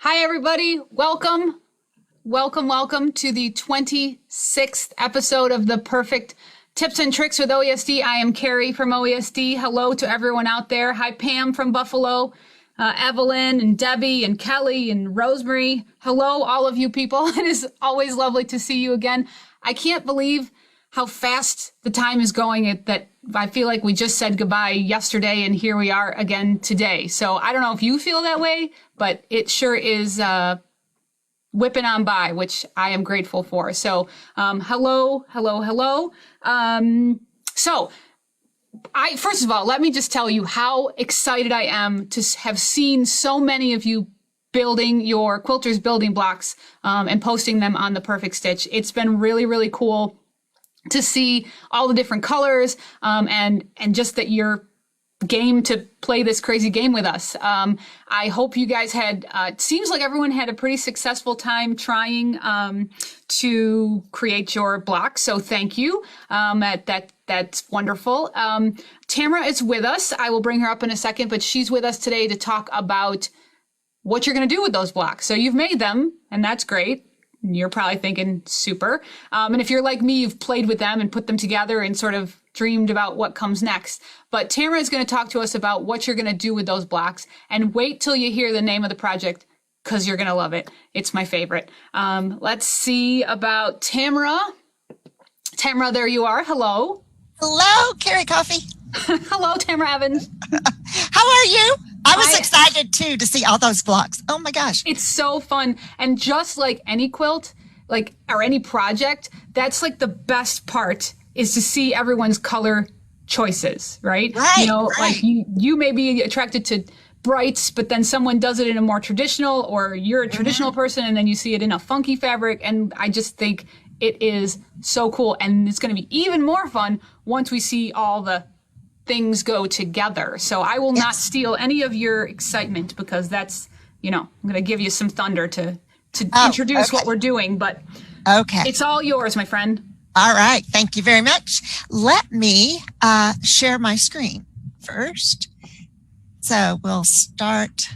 Hi, everybody. Welcome to the 26th episode of the Perfect Tips and Tricks with OESD. I am Carrie from OESD. Hello to everyone out there. Hi, Pam from Buffalo, Evelyn and Debbie and Kelly and Rosemary. Hello, all of you people. It is always lovely to see you again. I can't believe how fast the time is going that I feel like we just said goodbye yesterday and here we are again today. So I don't know if you feel that way, but it sure is whipping on by, which I am grateful for. So hello. First of all, let me just tell you how excited I am to have seen so many of you building your Quilter's building blocks and posting them on the Perfect Stitch. It's been really, really cool to see all the different colors and just that you're game to play this crazy game with us. I hope you guys had, it seems like everyone had a pretty successful time trying to create your block. So thank you. That's wonderful. Tamra is with us. I will bring her up in a second, but she's with us today to talk about what you're going to do with those blocks. So you've made them, and that's great. You're probably thinking super. And if you're like me, you've played with them and put them together and sort of dreamed about what comes next. But Tamra is going to talk to us about what you're going to do with those blocks. And wait till you hear the name of the project, because you're going to love it. It's my favorite. Let's see about Tamra. Tamra, there you are. Hello. Hello, Carrie Coffee. Hello, Tamra Evans. How are you? I was excited too to see all those blocks. Oh my gosh. It's so fun. And just like any quilt, or any project, that's like the best part is to see everyone's color choices, right? Right. You know, right. like you may be attracted to brights, but then someone does it in a more traditional, or you're a traditional person and then you see it in a funky fabric. And I just think it is so cool. And it's going to be even more fun once we see all the things go together. So I will not steal any of your excitement, because that's, I'm going to give you some thunder to introduce what we're doing, but it's all yours, my friend. All right. Thank you very much. Let me share my screen first. So we'll start,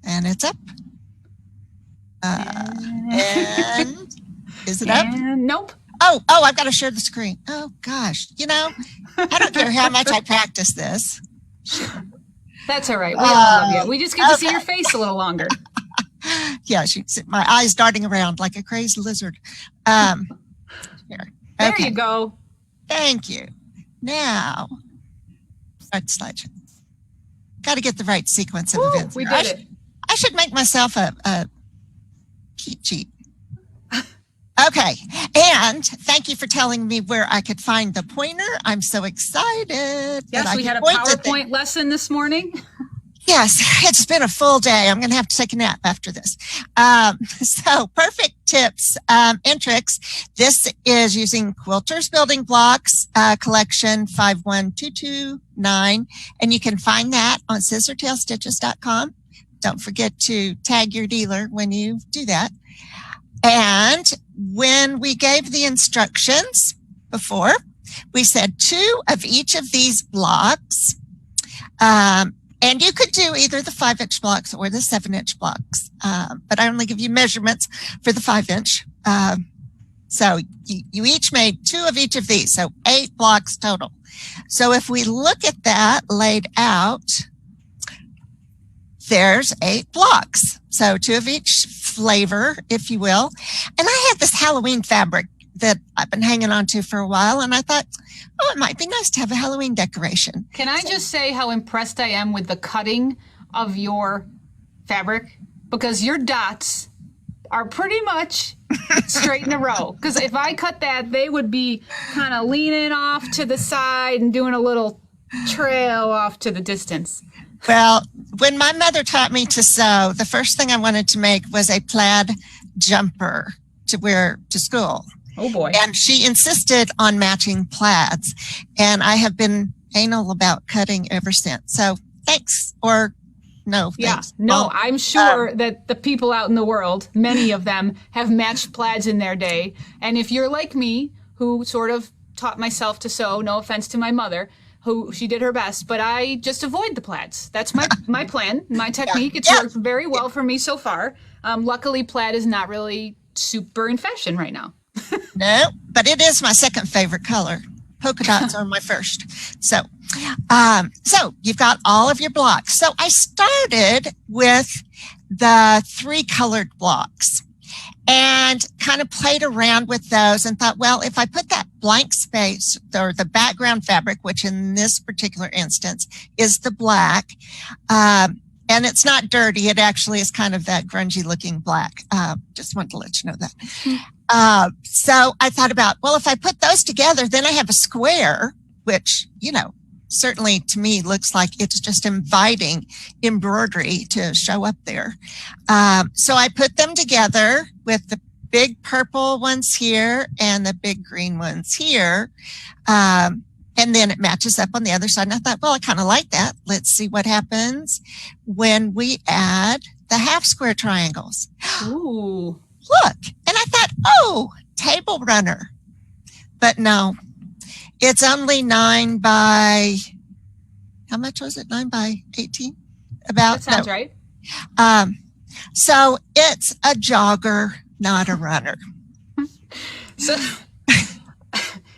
and it's up. And is it up? Nope. Oh, I've got to share the screen. Oh, gosh. I don't care how much I practice this. Sure. That's all right. We all love you. We just get to see your face a little longer. Yeah, my eyes darting around like a crazy lizard. Here. There you go. Thank you. Now, start the slideshow. Got to get the right sequence of events. We did it. I should make myself a cheat sheet. Okay, and thank you for telling me where I could find the pointer. I'm so excited. Yes, we had a PowerPoint lesson this morning. Yes, it's been a full day. I'm going to have to take a nap after this. So Perfect Tips and Tricks. This is using Quilter's Building Blocks collection 51229, and you can find that on scissortailstitches.com. Don't forget to tag your dealer when you do that. And when we gave the instructions before, we said 2 of each of these blocks. And you could do either the 5-inch blocks or the 7-inch blocks. But I only give you measurements for the 5-inch. So you each made 2 of each of these. So 8 blocks total. So if we look at that laid out, there's 8 blocks. So 2 of each flavor, if you will. And I had this Halloween fabric that I've been hanging on to for a while. And I thought, it might be nice to have a Halloween decoration. Can I just say how impressed I am with the cutting of your fabric? Because your dots are pretty much straight in a row. Because if I cut that, they would be kind of leaning off to the side and doing a little trail off to the distance. Well, when my mother taught me to sew, the first thing I wanted to make was a plaid jumper to wear to school. Oh, boy. And she insisted on matching plaids. And I have been anal about cutting ever since. So thanks, or no thanks. Yeah, no, I'm sure that the people out in the world, many of them, have matched plaids in their day. And if you're like me, who sort of taught myself to sew, no offense to my mother, who she did her best, but I just avoid the plaids. That's my plan, my technique. It's worked very well for me so far. Luckily, plaid is not really super in fashion right now. No, but it is my second favorite color. Polka dots are my first. So you've got all of your blocks. So I started with the 3 colored blocks and kind of played around with those and thought, well, if I put that blank space or the background fabric, which in this particular instance is the black, and it's not dirty, it actually is kind of that grungy looking black. Just wanted to let you know that. So I thought about, well, if I put those together, then I have a square, which, certainly to me looks like it's just inviting embroidery to show up there. So I put them together with the big purple ones here and the big green ones here. And then it matches up on the other side. And I thought, well, I kind of like that. Let's see what happens when we add the half square triangles. Ooh. Look. And I thought, oh, table runner. But no, it's only 9 by, how much was it? 9 by 18? About. That sounds right. So it's a jogger, not a runner. So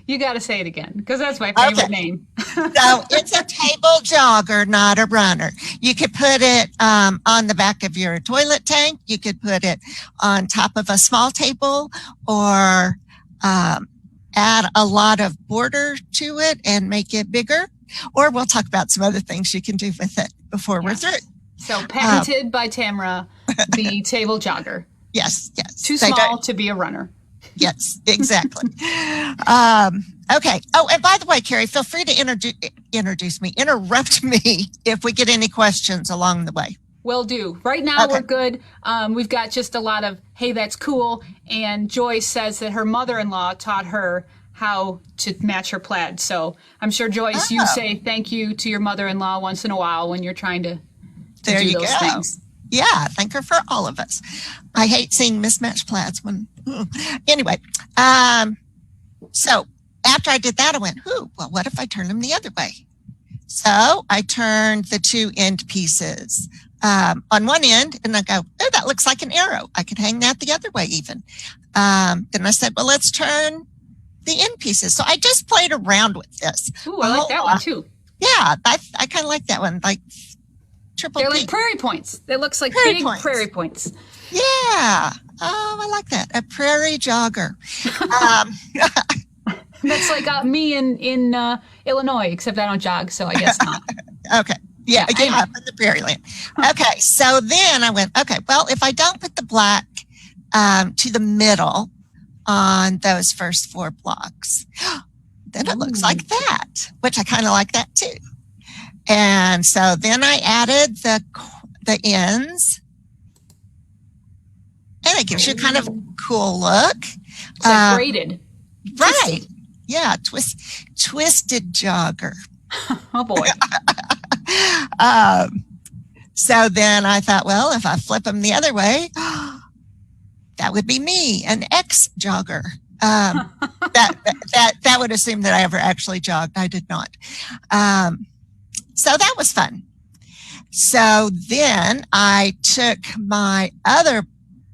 you got to say it again, because that's my favorite name. So it's a table jogger, not a runner. You could put it on the back of your toilet tank. You could put it on top of a small table, or add a lot of border to it and make it bigger. Or we'll talk about some other things you can do with it before we're through. So patented by Tamra, the table jogger. Yes. Too small to be a runner. Yes, exactly. Okay. Oh, and by the way, Carrie, feel free to interrupt me if we get any questions along the way. Will do. Right now, we're good. We've got just a lot of, hey, that's cool. And Joyce says that her mother-in-law taught her how to match her plaid. So I'm sure, Joyce, you say thank you to your mother-in-law once in a while when you're trying to do those things. Yeah, thank her for all of us. I hate seeing mismatched plaids anyway. So after I did that, I went, well, what if I turn them the other way? So I turned the 2 end pieces on one end, and I go, oh, that looks like an arrow. I could hang that the other way even. Then I said, well, let's turn the end pieces. So I just played around with this. Ooh, I like that one too. Yeah, I kind of like that one. Like triple They're P. like prairie points. It looks like Prairie big points. prairie points. Yeah. Oh, I like that. A prairie jogger. That's like me in Illinois, except I don't jog, so I guess not. Okay. Yeah, up in the prairie land. Okay, so then I went, okay, well, if I don't put the black to the middle on those first 4 blocks, then it looks like that, which I kind of like that too. And so then I added the ends, and it gives you kind of a cool look. It's like braided. Right. Twisted. Yeah, twisted jogger. Oh boy. So then I thought, well, if I flip them the other way, that would be me, an ex-jogger. That would assume that I ever actually jogged. I did not. So that was fun. So then I took my other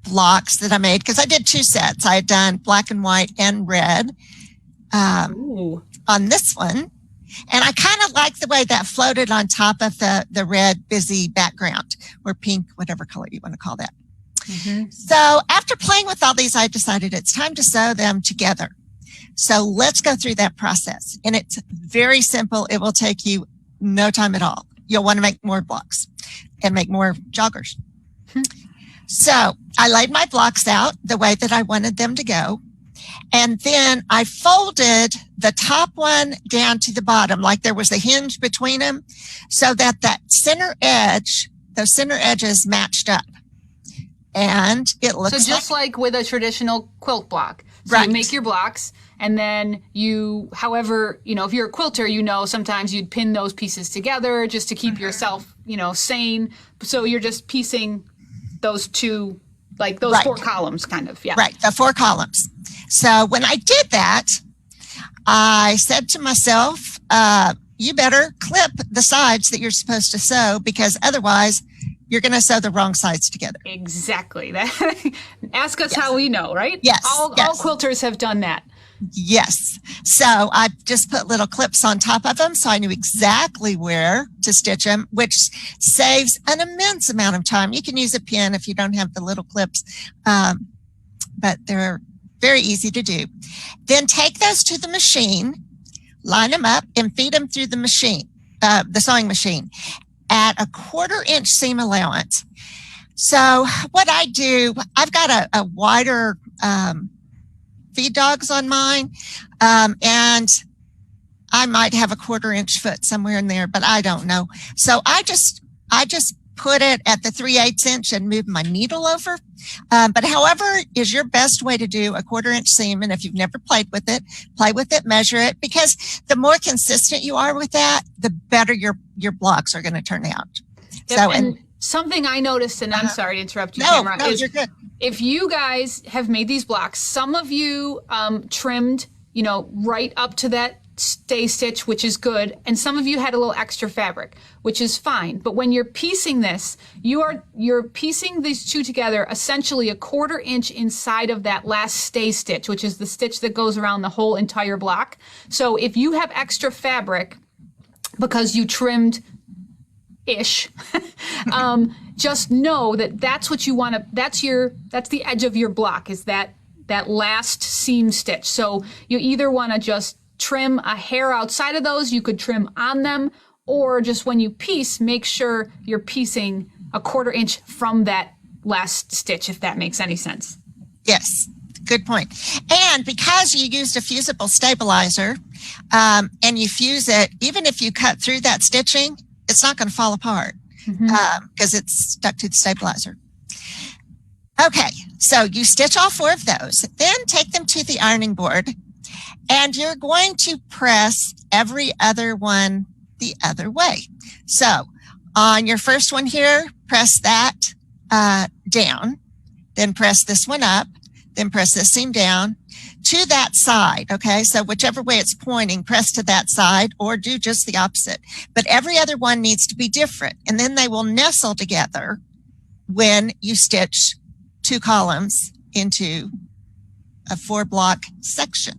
blocks that I made, because I did 2 sets. I had done black and white and red on this one. And I kind of like the way that floated on top of the red busy background, or pink, whatever color you want to call that. Mm-hmm. So after playing with all these, I decided it's time to sew them together. So let's go through that process. And it's very simple. It will take you no time at all. You'll want to make more blocks and make more joggers. Mm-hmm. So I laid my blocks out the way that I wanted them to go. And then I folded the top one down to the bottom, like there was a hinge between them, so that center edge, those center edges matched up. And it looks so just like with a traditional quilt block. So right. You make your blocks, and then you, however, if you're a quilter, sometimes you'd pin those pieces together just to keep yourself, sane. So you're just piecing those 2, like those right. 4 columns kind of. Yeah. Right. The 4 columns. So when I did that, I said to myself, you better clip the sides that you're supposed to sew, because otherwise you're going to sew the wrong sides together. Exactly. Ask us how we know, right? Yes. All quilters have done that. Yes. So I just put little clips on top of them, so I knew exactly where to stitch them, which saves an immense amount of time. You can use a pin if you don't have the little clips, but they're very easy to do. Then take those to the machine, line them up, and feed them through the machine, the sewing machine, at a 1/4 inch seam allowance. So what I do, I've got a wider feed dogs on mine, and I might have a 1/4 inch foot somewhere in there, but I don't know. So I just put it at the 3/8 inch and move my needle over. But however is your best way to do a 1/4 inch seam. And if you've never played with it, play with it, measure it, because the more consistent you are with that, the better your blocks are going to turn out. Yep, So, and something I noticed, and I'm sorry to interrupt you, no, Tamra, no, you're good. If you guys have made these blocks, some of you trimmed, right up to that stay stitch, which is good, and some of you had a little extra fabric, which is fine. But when you're piecing this, you're piecing these two together essentially a 1/4 inch inside of that last stay stitch, which is the stitch that goes around the whole entire block. So if you have extra fabric because you trimmed ish, just know that that's what you want to, that's the edge of your block, is that last seam stitch. So you either want to just trim a hair outside of those, you could trim on them, or just when you piece, make sure you're piecing a 1/4 inch from that last stitch, if that makes any sense. Yes, good point. And because you used a fusible stabilizer, and you fuse it, even if you cut through that stitching, it's not going to fall apart, because it's stuck to the stabilizer. Okay, so you stitch all 4 of those, then take them to the ironing board, and you're going to press every other one the other way. So on your first one here, press that down, then press this one up, then press this seam down to that side. Okay, so whichever way it's pointing, press to that side, or do just the opposite. But every other one needs to be different, and then they will nestle together when you stitch 2 columns into a 4-block section.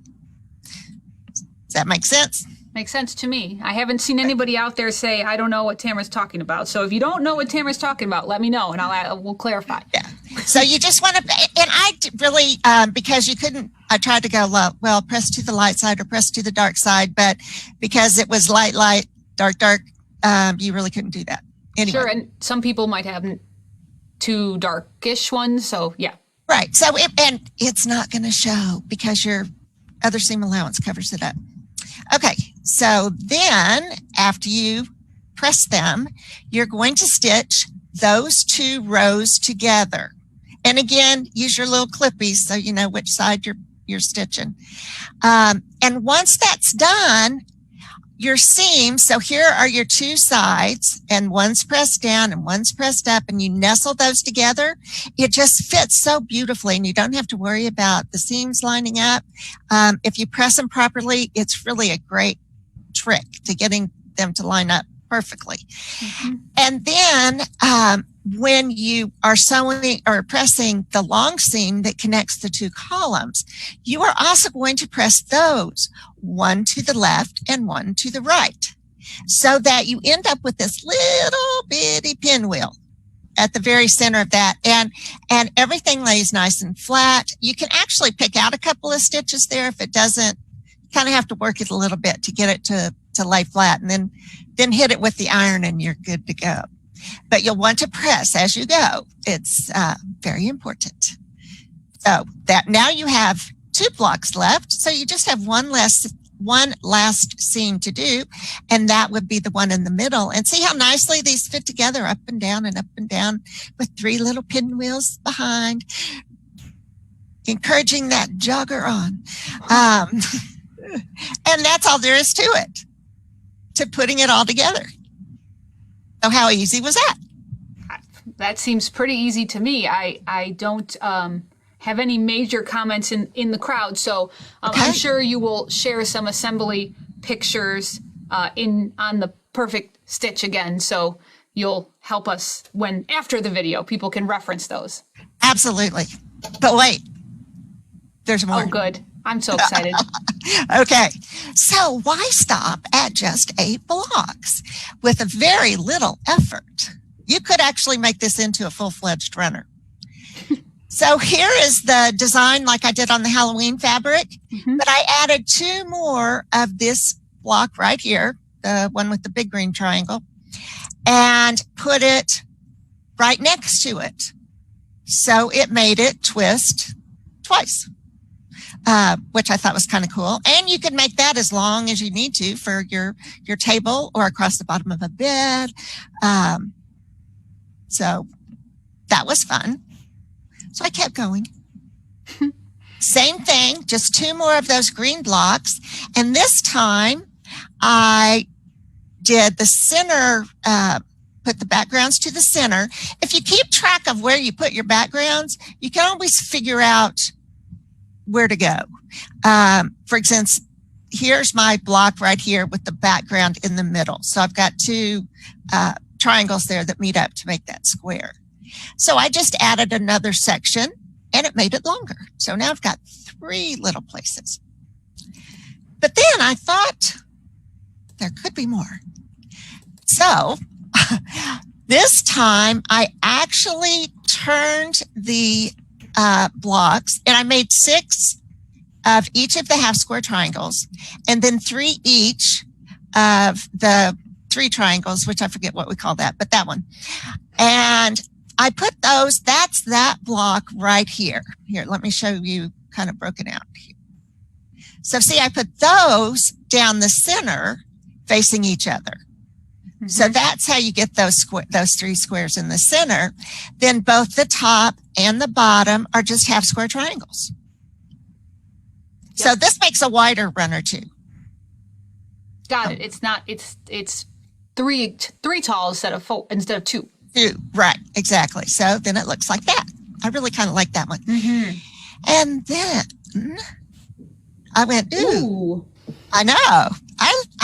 Does that make sense? Makes sense to me. I haven't seen anybody out there say, I don't know what Tamra's talking about. So if you don't know what Tamra's talking about, let me know, and we'll clarify. Yeah. So you just want to, and I really, because you couldn't, I tried to go, well, press to the light side or press to the dark side, but because it was light, light, dark, dark, you really couldn't do that. Anyway. Sure, and some people might have 2 darkish ones, so yeah. Right. So, and it's not going to show because your other seam allowance covers it up. Okay, so then after you press them, you're going to stitch those 2 rows together. And again, use your little clippies so you know which side you're stitching. And once that's done, your seam, so here are your 2 sides, and one's pressed down and one's pressed up, and you nestle those together. It just fits so beautifully, and you don't have to worry about the seams lining up. If you press them properly, it's really a great trick to getting them to line up perfectly. And then when you are sewing or pressing the long seam that connects the 2 columns, you are also going to press those, one to the left and one to the right, so that you end up with this little bitty pinwheel at the very center of that, and everything lays nice and flat. You can actually pick out a couple of stitches there if it doesn't. You kind of have to work it a little bit to get it to lay flat, and then hit it with the iron and you're good to go. But you'll want to press as you go. It's very important. So that now you have 2 blocks left. So you just have one last seam to do, and that would be the one in the middle. And see how nicely these fit together, up and down with 3 little pinwheels behind, encouraging that jogger on. And that's all there is to it, to putting it all together. So how easy was that? That seems pretty easy to me. I don't have any major comments in the crowd, so okay. I'm sure you will share some assembly pictures on the perfect stitch again. So you'll help us when after the video, people can reference those. Absolutely. But wait, there's more. Oh, good. I'm so excited. Okay. So why stop at just 8 blocks? With a very little effort, you could actually make this into a full-fledged runner. So here is the design like I did on the Halloween fabric, but I added 2 more of this block right here, the one with the big green triangle, and put it right next to it. So it made it twist twice, which I thought was kind of cool. And you can make that as long as you need to for your table or across the bottom of a bed. So that was fun. So I kept going. Same thing, just 2 more of those green blocks. And this time I did the center, put the backgrounds to the center. If you keep track of where you put your backgrounds, you can always figure out where to go. For instance, here's my block right here with the background in the middle. So I've got 2 triangles there that meet up to make that square. So I just added another section and it made it longer. So now I've got 3 little places. But then I thought there could be more. So this time I actually turned the blocks and I made 6 of each of the half square triangles and then 3 each of the 3 triangles, which I forget what we call that, but that one. And I put those, that's that block right here. Here, let me show you kind of broken out here. So see, I put those down the center facing each other. So that's how you get those 3 squares in the center. Then both the top and the bottom are just half square triangles. Yep. So this makes a wider runner too. Got it. It's not, it's three tall instead of 2. Right, exactly. So then it looks like that. I really kind of like that one. And then I went, ooh. I know.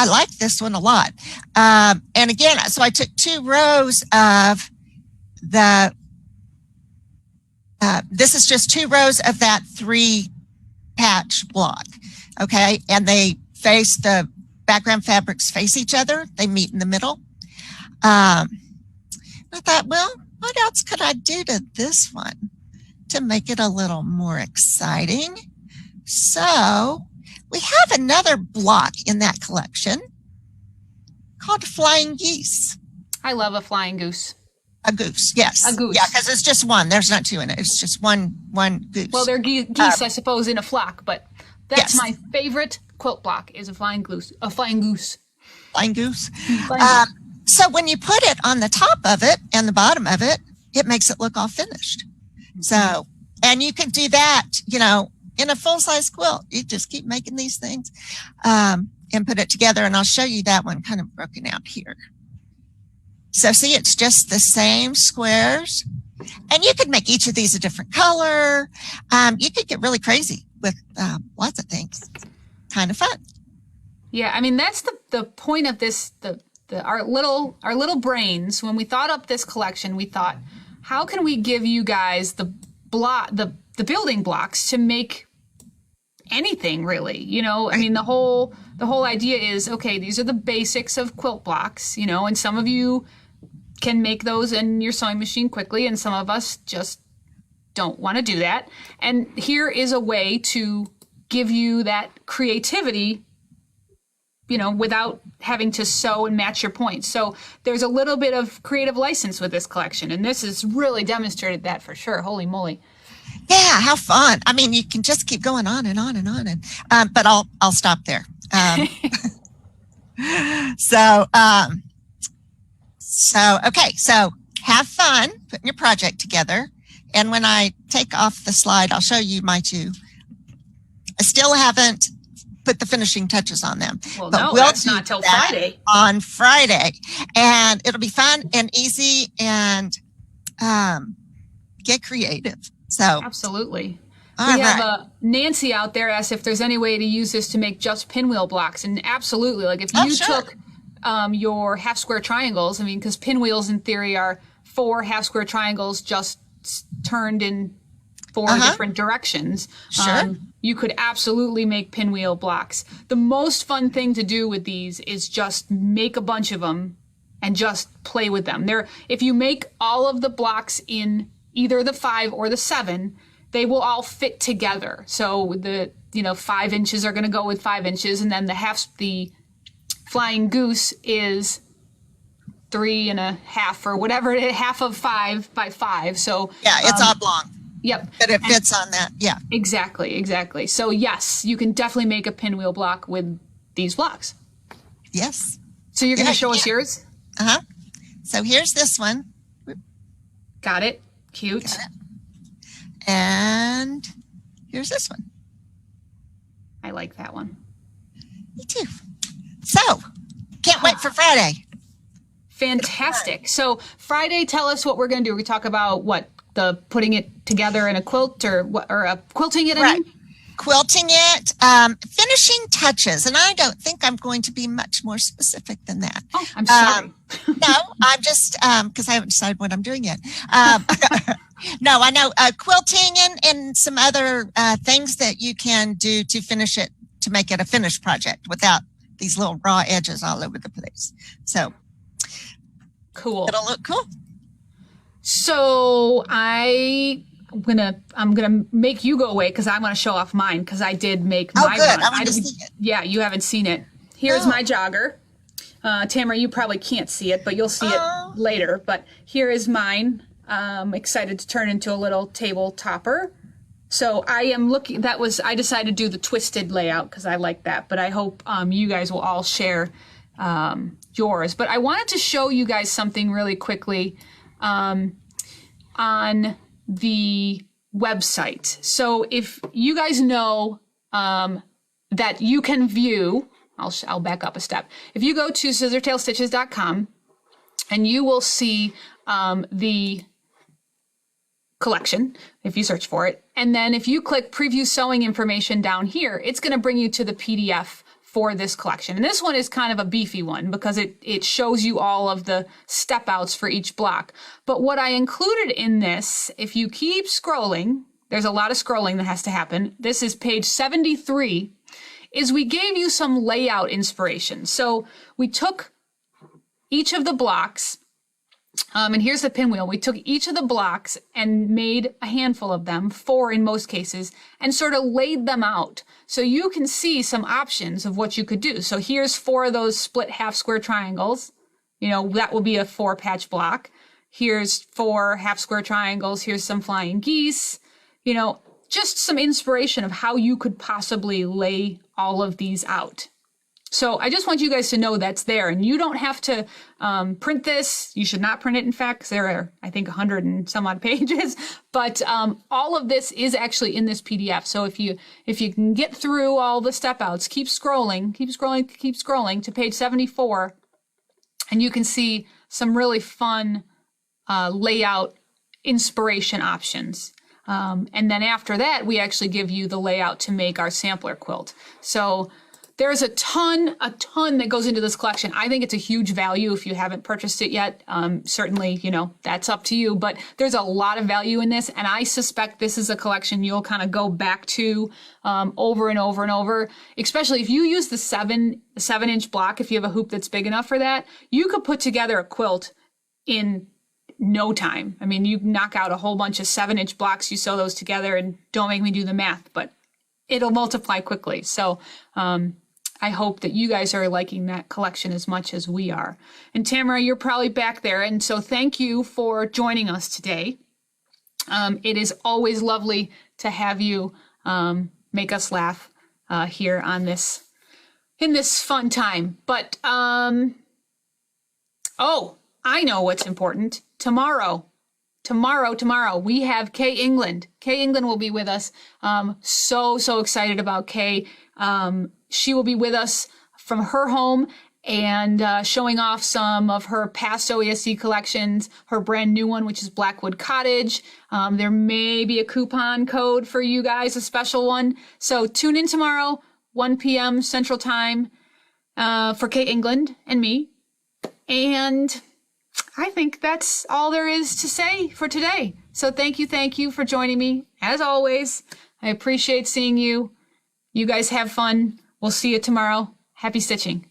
I like this one a lot. And again, so I took 2 rows of the, this is just 2 rows of that 3 patch block. Okay. And they face, the background fabrics face each other. They meet in the middle. I thought, well, what else could I do to this one to make it a little more exciting? So we have another block in that collection called Flying Geese. I love a flying goose. A goose, yes. A goose. Yeah, because it's just one. There's not 2 in it. It's just one goose. Well, they're geese, I suppose, in a flock, but that's my favorite quilt block is a flying goose. A flying goose. Flying goose. Flying goose. So when you put it on the top of it and the bottom of it, it makes it look all finished. So, and you can do that, you know, in a full-size quilt. You just keep making these things and put it together. And I'll show you that one kind of broken out here. So see, it's just the same squares. And you could make each of these a different color. You could get really crazy with lots of things. Kind of fun. Yeah, I mean, that's the point of this, our little brains, when we thought up this collection, we thought, how can we give you guys the building blocks to make anything really? You know, I mean, the whole idea is, okay, these are the basics of quilt blocks, you know, and some of you can make those in your sewing machine quickly, and some of us just don't want to do that. And here is a way to give you that creativity, you know, without having to sew and match your points. So there's a little bit of creative license with this collection, and this has really demonstrated that for sure. Holy moly. Yeah, how fun. I mean, you can just keep going on and on and on. And but I'll stop there. Okay, so have fun putting your project together. And when I take off the slide, I'll show you my 2. I still haven't put the finishing touches on them. Well, but no, we'll that's not till Friday. On Friday. And it'll be fun and easy and get creative. So absolutely. All We have right. Nancy out there asked if there's any way to use this to make just pinwheel blocks. And absolutely, like if you Sure. took your half square triangles, I mean, because pinwheels in theory are 4 half square triangles just turned in 4 different directions. Sure. You could absolutely make pinwheel blocks. The most fun thing to do with these is just make a bunch of them and just play with them. If you make all of the blocks in either the 5 or the 7, they will all fit together. So the 5 inches are going to go with 5 inches, and then the flying goose is 3.5 or whatever it is, half of 5 by 5. So Yeah, it's oblong. Yep. But it fits on that. Yeah. Exactly. So yes, you can definitely make a pinwheel block with these blocks. Yes. So you're going to show Yeah. us yours? Uh-huh. So here's this one. Got it. Cute. And here's this one. I like that one. Me too. So, can't wait for Friday. Fantastic. So Friday, tell us what we're going to do. We talk about putting it together in a quilt or quilting it. Right. Quilting it, finishing touches. And I don't think I'm going to be much more specific than that. Oh, I'm sorry. No, I'm just, because I haven't decided what I'm doing yet. No, I know quilting and some other things that you can do to finish it, to make it a finished project without these little raw edges all over the place. So Cool. it'll look cool. So I'm gonna make you go away because I want to show off mine because I did make Oh, my good. one. I want to see it. Yeah, you haven't seen it. Here's No. my jogger. Tamra, you probably can't see it, but you'll see Oh. it later. But here is mine. Excited to turn into a little table topper. So I am looking. I decided to do the twisted layout because I like that. But I hope you guys will all share yours. But I wanted to show you guys something really quickly on the website. So if you guys know that you can view, I'll back up a step. If you go to scissortailstitches.com and you will see the collection if you search for it. And then if you click preview sewing information down here, it's going to bring you to the PDF for this collection. And this one is kind of a beefy one because it shows you all of the step outs for each block. But what I included in this, if you keep scrolling, there's a lot of scrolling that has to happen. This is page 73, is we gave you some layout inspiration. So we took each of the blocks, and here's the pinwheel. We took each of the blocks and made a handful of them, 4 in most cases, and sort of laid them out. So you can see some options of what you could do. So here's 4 of those split half square triangles. That will be a 4-patch block. Here's 4 half square triangles. Here's some flying geese. Just some inspiration of how you could possibly lay all of these out. So I just want you guys to know that's there, and you don't have to print this. You should not print it, in fact, because there are, I think, 100 and some odd pages. But all of this is actually in this PDF. So if you can get through all the step outs, keep scrolling to page 74, and you can see some really fun layout inspiration options. And then after that, we actually give you the layout to make our sampler quilt. So there's a ton that goes into this collection. I think it's a huge value if you haven't purchased it yet. Certainly, that's up to you, but there's a lot of value in this. And I suspect this is a collection you'll kind of go back to over and over and over, especially if you use the 7-inch block. If you have a hoop that's big enough for that, you could put together a quilt in no time. I mean, you knock out a whole bunch of 7-inch blocks, you sew those together, and don't make me do the math, but it'll multiply quickly. So, I hope that you guys are liking that collection as much as we are. And Tamara, you're probably back there. And so thank you for joining us today. It is always lovely to have you make us laugh here in this fun time. But, I know what's important. Tomorrow, we have Kay England. Kay England will be with us. So excited about Kay. She will be with us from her home, and showing off some of her past OESD collections, her brand new one, which is Blackwood Cottage. There may be a coupon code for you guys, a special one. So tune in tomorrow, 1 p.m. Central Time, for Kate England and me. And I think that's all there is to say for today. So thank you for joining me. As always, I appreciate seeing you. You guys have fun. We'll see you tomorrow. Happy stitching.